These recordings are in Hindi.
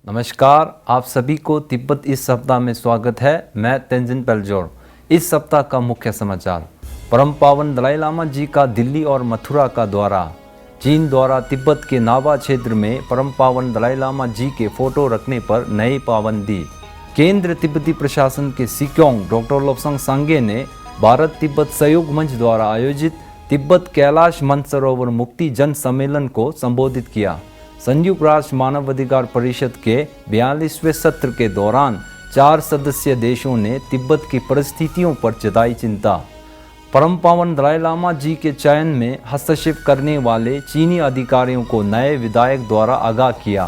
नमस्कार, आप सभी को तिब्बत इस सप्ताह में स्वागत है। मैं तेंजिन पेल्जोर। इस सप्ताह का मुख्य समाचार। परम पावन दलाई लामा जी का दिल्ली और मथुरा का दौरा। चीन द्वारा तिब्बत के नावा क्षेत्र में परम पावन दलाई लामा जी के फोटो रखने पर नई पाबंदी। केंद्र तिब्बती प्रशासन के सिक्योंग डॉक्टर लोब्संग सांगे ने भारत तिब्बत सहयोग मंच द्वारा आयोजित तिब्बत कैलाश मानसरोवर मुक्ति जन सम्मेलन को संबोधित किया। संयुक्त राष्ट्र मानवाधिकार परिषद के 42वें सत्र के दौरान 4 सदस्य देशों ने तिब्बत की परिस्थितियों पर जताई चिंता। परम पावन दलाई लामा जी के चयन में हस्तक्षेप करने वाले चीनी अधिकारियों को नए विधायक द्वारा आगाह किया।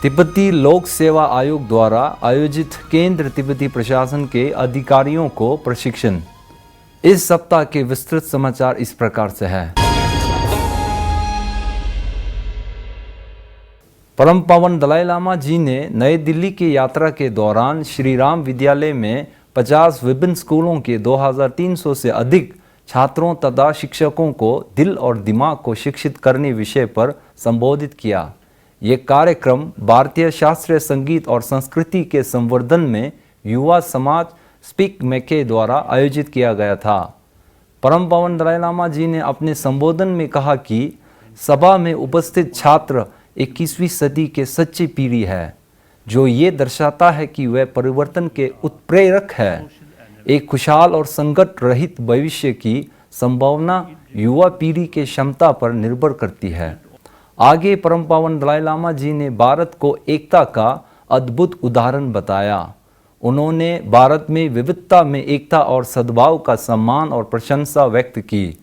तिब्बती लोक सेवा आयोग द्वारा आयोजित केंद्र तिब्बती प्रशासन के अधिकारियों को प्रशिक्षण। इस सप्ताह के विस्तृत समाचार इस प्रकार से है। परम पावन दलाई लामा जी ने नई दिल्ली की यात्रा के दौरान श्री राम विद्यालय में 50 विभिन्न स्कूलों के 2300 से अधिक छात्रों तथा शिक्षकों को दिल और दिमाग को शिक्षित करने विषय पर संबोधित किया। ये कार्यक्रम भारतीय शास्त्रीय संगीत और संस्कृति के संवर्धन में युवा समाज स्पीक मेके द्वारा आयोजित किया गया था। परम पावन दलाई लामा जी ने अपने संबोधन में कहा कि सभा में उपस्थित छात्र 21वीं सदी के सच्ची पीढ़ी है, जो ये दर्शाता है कि वह परिवर्तन के उत्प्रेरक है। एक खुशहाल और संकट रहित भविष्य की संभावना युवा पीढ़ी के क्षमता पर निर्भर करती है। आगे परम पावन दलाई लामा जी ने भारत को एकता का अद्भुत उदाहरण बताया। उन्होंने भारत में विविधता में एकता और सद्भाव का सम्मान और प्रशंसा व्यक्त की।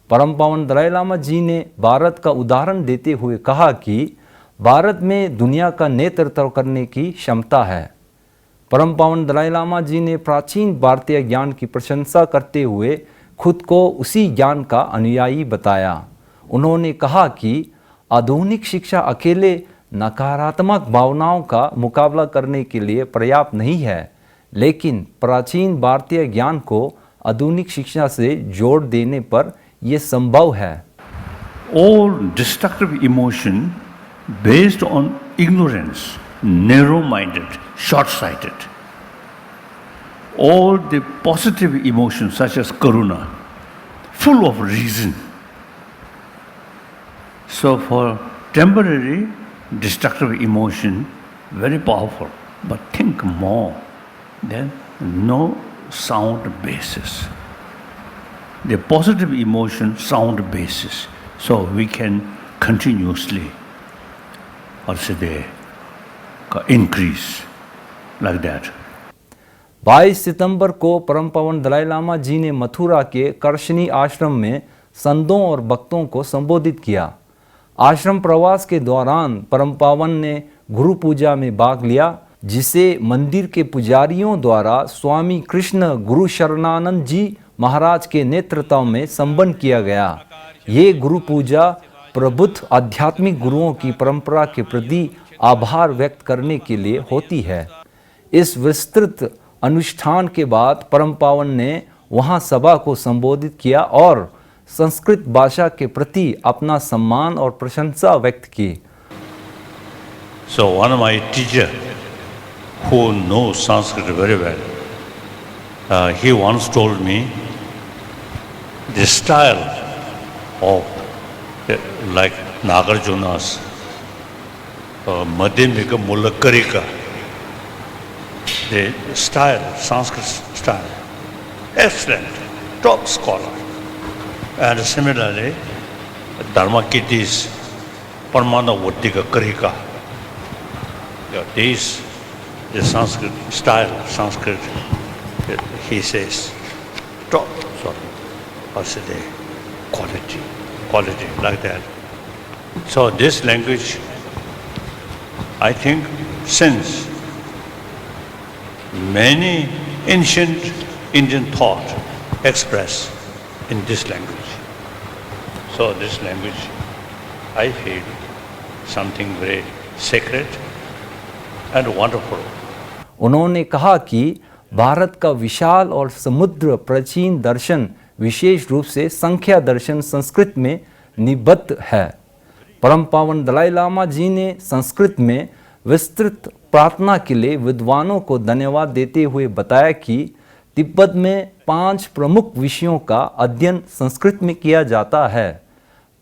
परम पावन दलाई लामा जी ने भारत का उदाहरण देते हुए कहा कि भारत में दुनिया का नेतृत्व करने की क्षमता है। परम पावन दलाई लामा जी ने प्राचीन भारतीय ज्ञान की प्रशंसा करते हुए खुद को उसी ज्ञान का अनुयायी बताया। उन्होंने कहा कि आधुनिक शिक्षा अकेले नकारात्मक भावनाओं का मुकाबला करने के लिए पर्याप्त नहीं है, लेकिन प्राचीन भारतीय ज्ञान को आधुनिक शिक्षा से जोड़ देने पर यह संभव है। All destructive emotion based on ignorance, narrow-minded, short-sighted. All the positive emotions such as karuna, full of reason. So for temporary destructive emotion, very powerful, but think more, then no sound basis. The positive emotion sound basis, so we can continuously increase like that. 22 सितंबर को परम पावन दलाई लामा जी ने मथुरा के कर्शनी आश्रम में संतों और भक्तों को संबोधित किया। आश्रम प्रवास के दौरान परम पावन ने गुरु पूजा में भाग लिया, जिसे मंदिर के पुजारियों द्वारा स्वामी कृष्ण गुरु शरणानंद जी महाराज के नेतृत्व में संपन्न किया गया। ये गुरु पूजा प्रबुद्ध आध्यात्मिक गुरुओं की परंपरा के प्रति आभार व्यक्त करने के लिए होती है। इस विस्तृत अनुष्ठान के बाद परम पावन ने वहां सभा को संबोधित किया और संस्कृत भाषा के प्रति अपना सम्मान और प्रशंसा व्यक्त की। So one of my teacher who knows Sanskrit very well, he once told me the style of like Nagarjuna's Madhyamika Mulakarika, the style, Sanskrit style, excellent, top scholar. And similarly, Dharmakirti's Parmana Vattika Karika, these the Sanskrit style, Sanskrit, he says, top, sort of, or say quality, like that. So this language, I think, since many ancient Indian thought expressed in this language. So this language, I feel, something very sacred and wonderful. उन्होंने कहा कि भारत का विशाल और समुद्र प्राचीन दर्शन विशेष रूप से संख्या दर्शन संस्कृत में निबद्ध है। परम पावन दलाई लामा जी ने संस्कृत में विस्तृत प्रार्थना के लिए विद्वानों को धन्यवाद देते हुए बताया कि तिब्बत में 5 प्रमुख विषयों का अध्ययन संस्कृत में किया जाता है।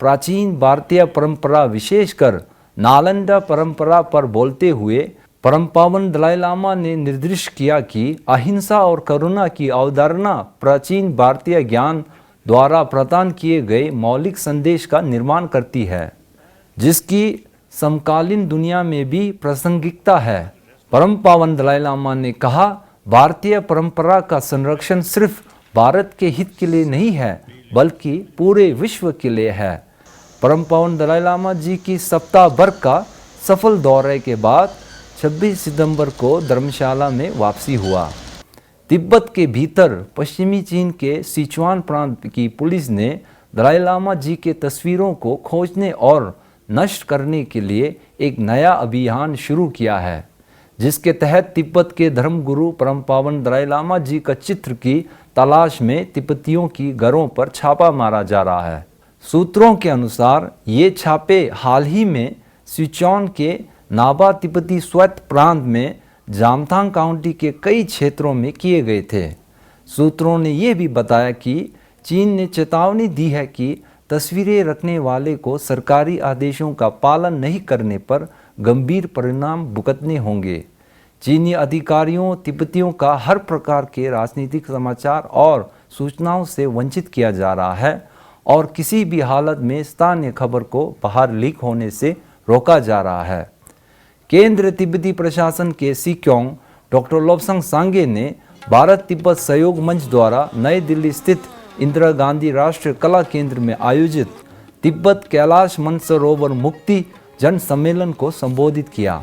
प्राचीन भारतीय परंपरा विशेषकर नालंदा परंपरा पर बोलते हुए परम पावन दलाई लामा ने निर्दिष्ट किया कि अहिंसा और करुणा की अवधारणा प्राचीन भारतीय ज्ञान द्वारा प्रदान किए गए मौलिक संदेश का निर्माण करती है, जिसकी समकालीन दुनिया में भी प्रासंगिकता है। परम पावन दलाई लामा ने कहा, भारतीय परंपरा का संरक्षण सिर्फ भारत के हित के लिए नहीं है बल्कि पूरे विश्व के लिए है। परम पावन दलाई लामा जी की सप्ताह भर का सफल दौरे के बाद 26 सितंबर को धर्मशाला में वापसी हुआ। तिब्बत के भीतर पश्चिमी चीन के सिचुआन प्रांत की पुलिस ने दलाई लामा जी के तस्वीरों को खोजने और नष्ट करने के लिए एक नया अभियान शुरू किया है, जिसके तहत तिब्बत के धर्मगुरु परम पावन दलाई लामा जी का चित्र की तलाश में तिब्बतियों की घरों पर छापा मारा जा रहा है। सूत्रों के अनुसार ये छापे हाल ही में सिचुआन के नाबा तिब्बती स्वायत्त प्रांत में जामथांग काउंटी के कई क्षेत्रों में किए गए थे। सूत्रों ने यह भी बताया कि चीन ने चेतावनी दी है कि तस्वीरें रखने वाले को सरकारी आदेशों का पालन नहीं करने पर गंभीर परिणाम भुगतने होंगे। चीनी अधिकारियों तिब्बतियों का हर प्रकार के राजनीतिक समाचार और सूचनाओं से वंचित किया जा रहा है और किसी भी हालत में स्थानीय खबर को बाहर लीक होने से रोका जा रहा है। केंद्र तिब्बती प्रशासन के सीक्योंग डॉक्टर लोब्संग सांगे ने भारत तिब्बत सहयोग मंच द्वारा नई दिल्ली स्थित इंदिरा गांधी राष्ट्रीय कला केंद्र में आयोजित तिब्बत कैलाश मानसरोवर मुक्ति जन सम्मेलन को संबोधित किया।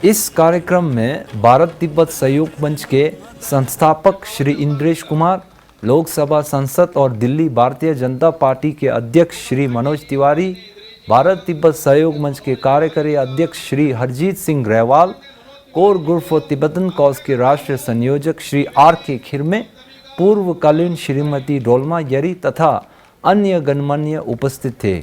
इस कार्यक्रम में भारत तिब्बत सहयोग मंच के संस्थापक श्री इंद्रेश कुमार, लोकसभा सांसद और दिल्ली भारतीय जनता पार्टी के अध्यक्ष श्री मनोज तिवारी, भारत तिब्बत सहयोग मंच के कार्यकारी अध्यक्ष Shri Harjeet Singh Grewal, core group for Tibetan cause के राष्ट्रीय संयोजक श्री R.K. खिरमे, पूर्वकालीन श्रीमती डोलमा यरी तथा अन्य गणमान्य उपस्थित थे।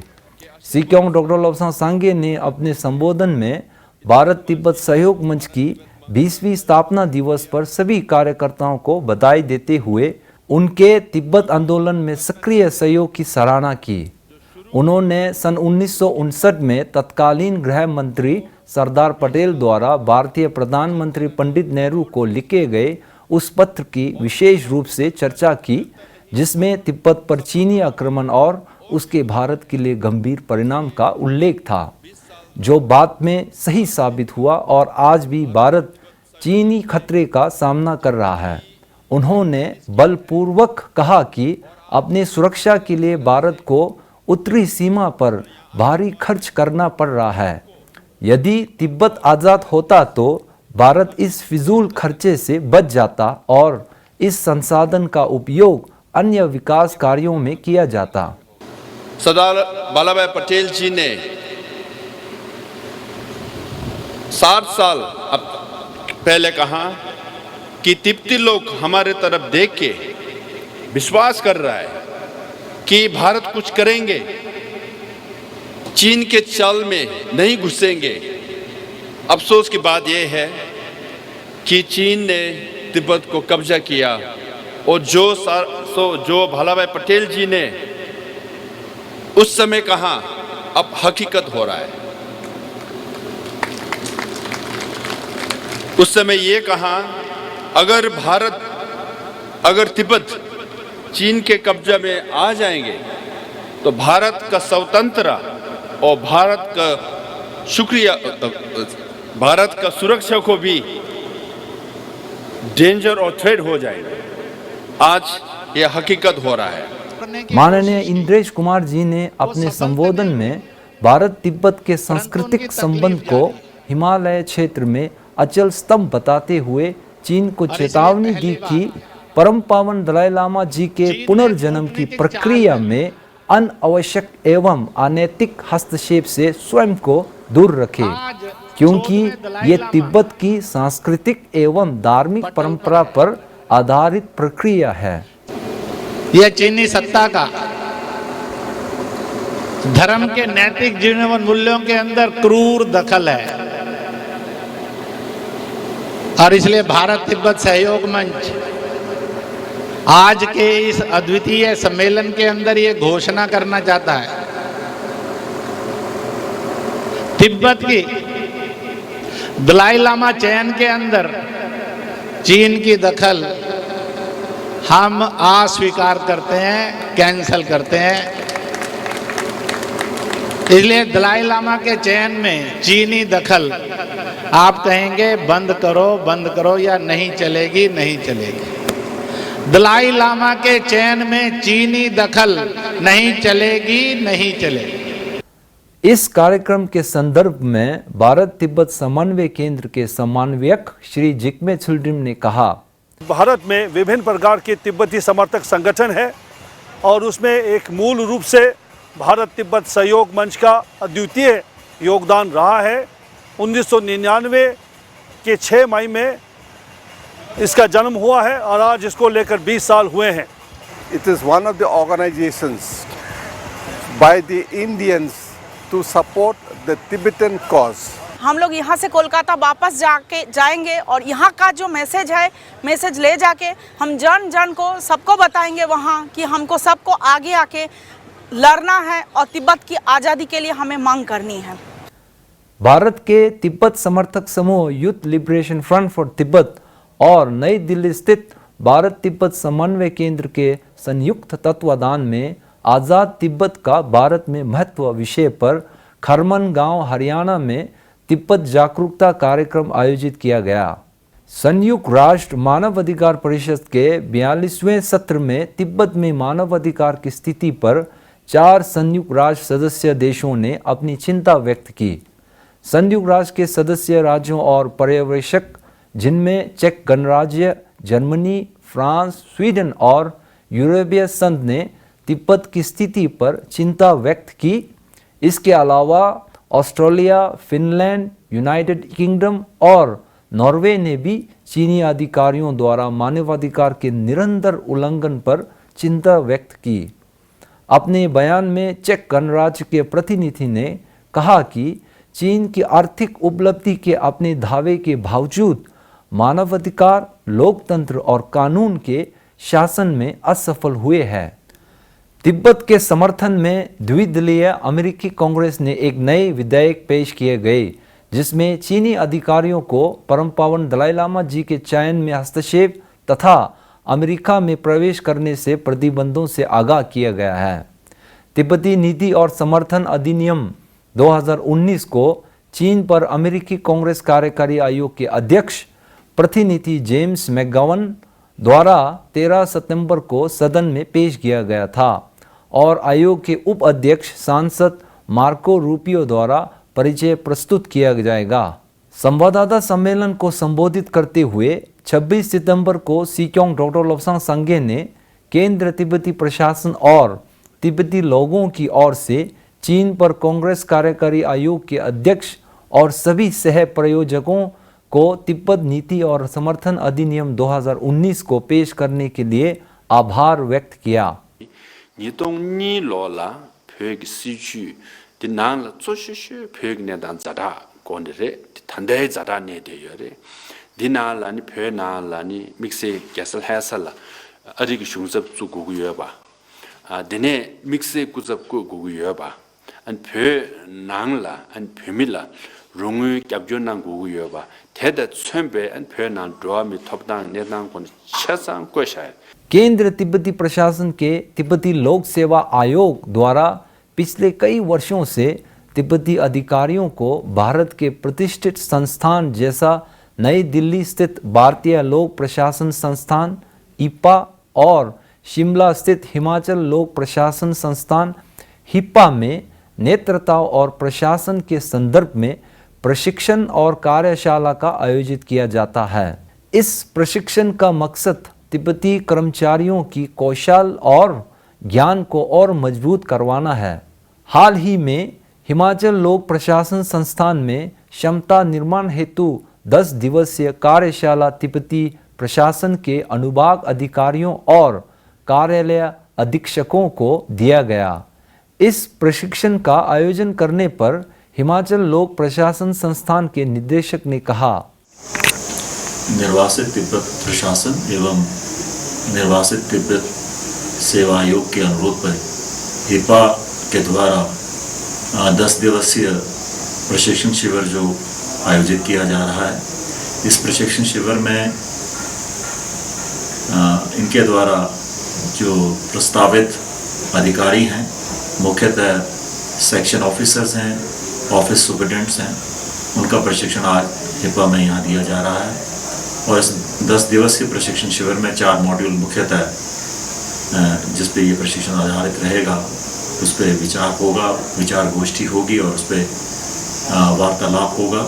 सीक्योंग डॉक्टर लोब्संग सांगे ने अपने संबोधन में भारत तिब्बत सहयोग मंच की 20वीं स्थापना दिवस पर सभी कार्यकर्ताओं को बधाई देते हुए उनके तिब्बत आंदोलन में सक्रिय सहयोग की सराहना की। उन्होंने सन 1959 में तत्कालीन गृह मंत्री सरदार पटेल द्वारा भारतीय प्रधानमंत्री पंडित नेहरू को लिखे गए उस पत्र की विशेष रूप से चर्चा की, जिसमें तिब्बत पर चीनी आक्रमण और उसके भारत के लिए गंभीर परिणाम का उल्लेख था, जो बाद में सही साबित हुआ और आज भी भारत चीनी खतरे का सामना कर रहा है। उन्होंने बलपूर्वक कहा कि अपने सुरक्षा के लिए भारत को उत्तरी सीमा पर भारी खर्च करना पड़ रहा है। यदि तिब्बत आज़ाद होता तो भारत इस फिजूल खर्चे से बच जाता और इस संसाधन का उपयोग अन्य विकास कार्यों में किया जाता। सरदार वल्लभ भाई पटेल जी ने 60 साल अब पहले कहा कि तिब्बती लोग हमारे तरफ देख के विश्वास कर रहा है कि भारत कुछ करेंगे, चीन के चाल में नहीं घुसेंगे। अफसोस की बात यह है कि चीन ने तिब्बत को कब्जा किया और जो वल्लभ भाई पटेल जी ने उस समय कहा अब हकीकत हो रहा है। उस समय ये कहा अगर तिब्बत चीन के कब्जा में आ जाएंगे तो भारत का स्वतंत्र और भारत का सुरक्षा को भी डेंजर और थ्रेट हो जाएगा। आज यह हकीकत हो रहा है। माननीय इंद्रेश कुमार जी ने अपने संबोधन में भारत तिब्बत के सांस्कृतिक संबंध को हिमालय क्षेत्र में अचल स्तंभ बताते हुए चीन को चेतावनी दी कि परम पावन दलाई लामा जी के पुनर्जन्म की प्रक्रिया में अनावश्यक एवं अनैतिक हस्तक्षेप से स्वयं को दूर रखे, क्योंकि ये तिब्बत की सांस्कृतिक एवं धार्मिक परंपरा पर आधारित प्रक्रिया है। यह चीनी सत्ता का धर्म के नैतिक जीवन मूल्यों के अंदर क्रूर दखल है। और इसलिए भारत तिब्बत सहयोग मंच आज के इस अद्वितीय सम्मेलन के अंदर ये घोषणा करना चाहता है, तिब्बत की दलाई लामा चयन के अंदर चीन की दखल हम अस्वीकार करते हैं, कैंसल करते हैं। इसलिए दलाई लामा के चयन में चीनी दखल आप कहेंगे बंद करो या नहीं चलेगी, नहीं चलेगी। दलाई लामा के चयन में चीनी दखल नहीं चलेगी, नहीं चलेगी। इस कार्यक्रम के संदर्भ में भारत तिब्बत समन्वय केंद्र के समन्वयक श्री जिग्मे छुलरिम ने कहा, भारत में विभिन्न प्रकार के तिब्बती समर्थक संगठन है और उसमें एक मूल रूप से भारत तिब्बत सहयोग मंच का अद्वितीय योगदान रहा है। 1999 के 6 मई में इसका जन्म हुआ है और आज इसको लेकर 20 साल हुए हैं। It is one of the organizations by the Indians to support the Tibetan cause. हम लोग यहाँ से कोलकाता वापस जाएंगे और यहाँ का जो मैसेज है, मैसेज ले जाके हम जन को सबको बताएंगे वहाँ कि हमको सबको आगे आके लड़ना है और तिब्बत की आज़ादी के लिए हमें मांग करनी है। भारत के तिब्बत समर्थक समूह youth liberation front for Tibet और नई दिल्ली स्थित भारत तिब्बत समन्वय केंद्र के संयुक्त तत्वाधान में आज़ाद तिब्बत का भारत में महत्व विषय पर खरमन गांव हरियाणा में तिब्बत जागरूकता कार्यक्रम आयोजित किया गया। संयुक्त राष्ट्र मानव अधिकार परिषद के 42वें सत्र में तिब्बत में मानव अधिकार की स्थिति पर 4 संयुक्त राष्ट्र सदस्य देशों ने अपनी चिंता व्यक्त की। संयुक्त राष्ट्र के सदस्य राज्यों और पर्यवेक्षक, जिनमें चेक गणराज्य, जर्मनी, फ्रांस, स्वीडन और यूरोपीय संघ ने तिब्बत की स्थिति पर चिंता व्यक्त की। इसके अलावा ऑस्ट्रेलिया, फिनलैंड, यूनाइटेड किंगडम और नॉर्वे ने भी चीनी अधिकारियों द्वारा मानवाधिकार के निरंतर उल्लंघन पर चिंता व्यक्त की। अपने बयान में चेक गणराज्य के प्रतिनिधि ने कहा कि चीन की आर्थिक उपलब्धि के अपने दावे के बावजूद मानवाधिकार, लोकतंत्र और कानून के शासन में असफल हुए हैं। तिब्बत के समर्थन में द्विदलीय अमेरिकी कांग्रेस ने एक नए विधेयक पेश किए गए, जिसमें चीनी अधिकारियों को परम पावन दलाई लामा जी के चयन में हस्तक्षेप तथा अमेरिका में प्रवेश करने से प्रतिबंधों से आगाह किया गया है। तिब्बती नीति और समर्थन अधिनियम 2019 को चीन पर अमेरिकी कांग्रेस कार्यकारी आयोग के अध्यक्ष प्रतिनिधि जेम्स मैकगोवन द्वारा 13 सितंबर को सदन में पेश किया गया था और आयोग के उप अध्यक्ष सांसद मार्को रूपियो द्वारा परिचय प्रस्तुत किया जाएगा। संवाददाता सम्मेलन को संबोधित करते हुए 26 सितंबर को सिक्योंग डॉक्टर लोब्सांग संघे ने केंद्र तिब्बती प्रशासन और तिब्बती लोगों की ओर से चीन पर कांग्रेस कार्यकारी आयोग के अध्यक्ष और सभी सह प्रयोजकों को तिब्बत नीति और समर्थन अधिनियम 2019 को पेश करने के लिए आभार व्यक्त किया। केंद्र तिब्बती प्रशासन के तिब्बती लोक सेवा आयोग द्वारा पिछले कई वर्षों से तिब्बती अधिकारियों को भारत के प्रतिष्ठित संस्थान जैसा नई दिल्ली स्थित भारतीय लोक प्रशासन संस्थान (IPA) और शिमला स्थित हिमाचल लोक प्रशासन संस्थान (HIPA) में नेतृत्व और प्रशासन के संदर्भ में प्रशिक्षण और कार्यशाला का आयोजित किया जाता है। इस प्रशिक्षण का मकसद तिब्बती कर्मचारियों की कौशल और ज्ञान को और मजबूत करवाना है। हाल ही में हिमाचल लोक प्रशासन संस्थान में क्षमता निर्माण हेतु 10 दिवसीय कार्यशाला तिब्बती प्रशासन के अनुभाग अधिकारियों और कार्यालय अधीक्षकों को दिया गया। इस प्रशिक्षण का आयोजन करने पर हिमाचल लोक प्रशासन संस्थान के निदेशक ने कहा, निर्वासित तिब्बत प्रशासन एवं निर्वासित तिब्बत सेवा आयोग के अनुरोध पर हिपा के द्वारा 10 दिवसीय प्रशिक्षण शिविर जो आयोजित किया जा रहा है। इस प्रशिक्षण शिविर में इनके द्वारा जो प्रस्तावित अधिकारी हैं, मुख्यतः सेक्शन ऑफिसर्स हैं, ऑफिस सुपरिटेंडेंट्स हैं, उनका प्रशिक्षण आज हिपा में यहाँ दिया जा रहा है। और इस 10 दिवसीय प्रशिक्षण शिविर में 4 मॉड्यूल मुख्यतः जिस पे ये प्रशिक्षण आधारित रहेगा, उस पर विचार होगा, विचार गोष्ठी होगी और उस पर वार्तालाप होगा।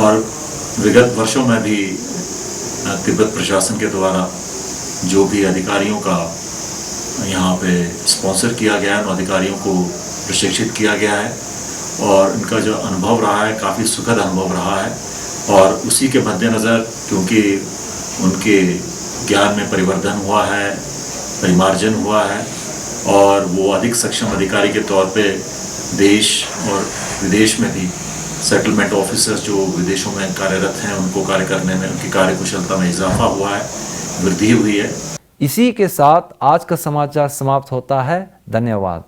और विगत वर्षों में भी तिब्बत प्रशासन के द्वारा जो भी अधिकारियों का यहाँ पे स्पॉन्सर किया गया है, उन अधिकारियों को प्रशिक्षित किया गया है और इनका जो अनुभव रहा है काफ़ी सुखद अनुभव रहा है। और उसी के मद्देनज़र क्योंकि उनके ज्ञान में परिवर्धन हुआ है, परिमार्जन हुआ है और वो अधिक सक्षम अधिकारी के तौर पे देश और विदेश में भी सेटलमेंट ऑफिसर्स जो विदेशों में कार्यरत हैं, उनको कार्य करने में, उनकी कार्यकुशलता में इजाफा हुआ है, वृद्धि हुई है। इसी के साथ आज का समाचार समाप्त होता है। धन्यवाद।